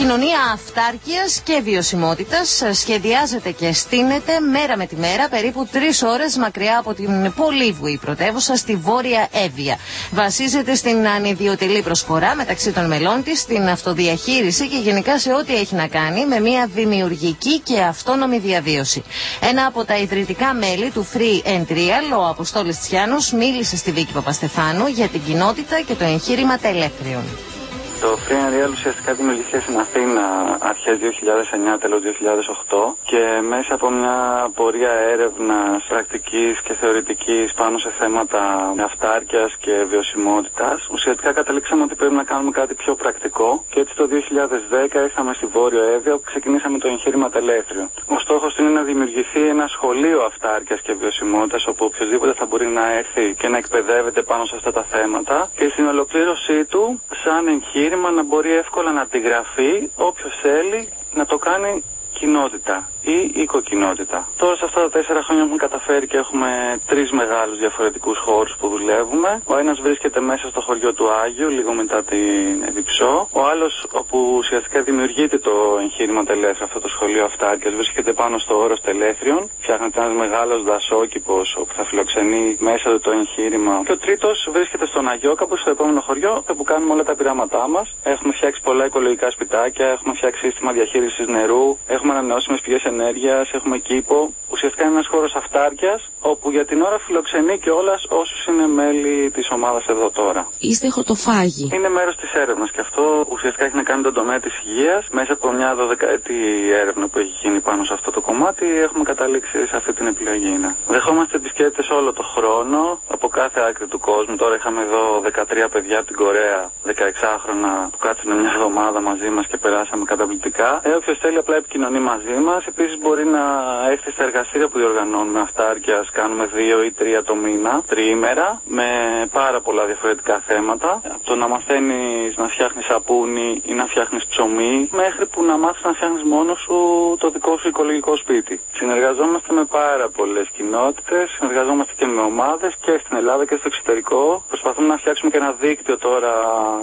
Κοινωνία αυτάρκειας και βιωσιμότητας σχεδιάζεται και στείνεται μέρα με τη μέρα περίπου 3 ώρες μακριά από την πολύβουη πρωτεύουσα στη Βόρεια Εύβοια. Βασίζεται στην ανιδιοτελή προσφορά μεταξύ των μελών της, στην αυτοδιαχείριση και γενικά σε ό,τι έχει να κάνει με μια δημιουργική και αυτόνομη διαβίωση. Ένα από τα ιδρυτικά μέλη του Free and Real, ο Αποστόλης Τσιάνος, μίλησε στη Βίκη Παπαστεφάνου για την κοινότητα και το εγχείρημα τελέχριων. Το Free and Real ουσιαστικά δημιουργήθηκε στην Αθήνα αρχές 2009, τέλος 2008 και μέσα από μια πορεία έρευνας πρακτικής και θεωρητικής πάνω σε θέματα αυτάρκειας και βιωσιμότητας, ουσιαστικά καταλήξαμε ότι πρέπει να κάνουμε κάτι πιο πρακτικό και έτσι το 2010 ήρθαμε στη Βόρειο Εύβοια όπου ξεκινήσαμε το εγχείρημα τελέχριων. Ο στόχος είναι να δημιουργηθεί ένα σχολείο αυτάρκειας και βιωσιμότητας όπου οποιοδήποτε θα μπορεί να έρθει και να εκπαιδεύεται πάνω σε αυτά τα θέματα και στην ολοκλήρωσή του σαν εγχείρημα να μπορεί εύκολα να αντιγραφεί όποιος θέλει να το κάνει κοινότητα ή οικοκοινότητα. Τώρα σε αυτά τα 4 χρόνια έχουμε καταφέρει και έχουμε 3 μεγάλους διαφορετικούς χώρους που δουλεύουμε. Ο ένας βρίσκεται μέσα στο χωριό του Άγιου, λίγο μετά την Εδιψό. Ο άλλος, όπου ουσιαστικά δημιουργείται το εγχείρημα τελέχριων, αυτό το σχολείο αυτάρκειας, βρίσκεται πάνω στο όρος τελέχριων. Φτιάχνεται ένας μεγάλος δασόκηπος όπου θα φιλοξενεί μέσα του το εγχείρημα. Και ο τρίτος βρίσκεται στον Αγιόκαπο, στο επόμενο χωριό, όπου κάνουμε όλα τα πειράματά μας. Έχουμε φτιάξει πολλά οικολογικά σπιτάκια, έχουμε φτιάξει σύστημα διαχείρισης νερού, έχουμε ανανεώσιμες πηγές ενέργειας, έχουμε κήπο. Ουσιαστικά είναι ένας χώρος αυτάρκειας, όπου για την ώρα φιλοξενεί και όλας όσους είναι μέλη της ομάδας εδώ τώρα. Είστε χορτοφάγοι. Είναι μέρος της έρευνας και αυτό ουσιαστικά έχει να κάνει τον τομέα της υγείας. Μέσα από μια 12ετή έρευνα που έχει γίνει πάνω σε αυτό το κομμάτι, έχουμε καταλήξει σε αυτή την επιλογή. Δεχόμαστε επισκέπτες όλο το χρόνο, από κάθε άκρη του κόσμου. Τώρα είχαμε εδώ 13 παιδιά από την Κορέα, 16χρονα, που κάτσανε μια εβδομάδα μαζί μας και περάσαμε καταπληκτικά. Όποιος θέλει απλά επικοινωνεί μαζί μας. Επίσης μπορεί να έρθει στα εργαστήρια που διοργανώνουμε αυτάρκειας. Κάνουμε 2 ή 3 το μήνα, τριήμερα, με πάρα πολλά διαφορετικά θέματα. Από το να μαθαίνεις να φτιάχνεις σαπούνι ή να φτιάχνεις ψωμί, μέχρι που να μάθεις να φτιάχνεις μόνος σου το δικό σου οικολογικό σπίτι. Συνεργαζόμαστε με πάρα πολλές κοινότητες, συνεργαζόμαστε και με ομάδες και στην Ελλάδα και στο εξωτερικό. Προσπαθούμε να φτιάξουμε και ένα δίκτυο τώρα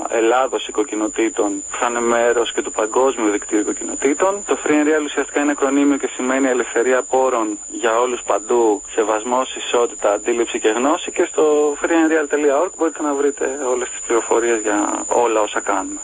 Ελλάδος οικοκοινοτήτων, που θα είναι μέρος και του παγκόσμιου δικτύου οικοκοινοτήτων. Το Free and Real ουσιαστικά είναι ακρονίμιο και σημαίνει ελευθερία πόρων για όλους παντού, σεβασμός, ισότητα, αντίληψη και γνώση, και στο freeandreal.org μπορείτε να βρείτε όλες τις πληροφορίες για όλα όσα κάνουμε.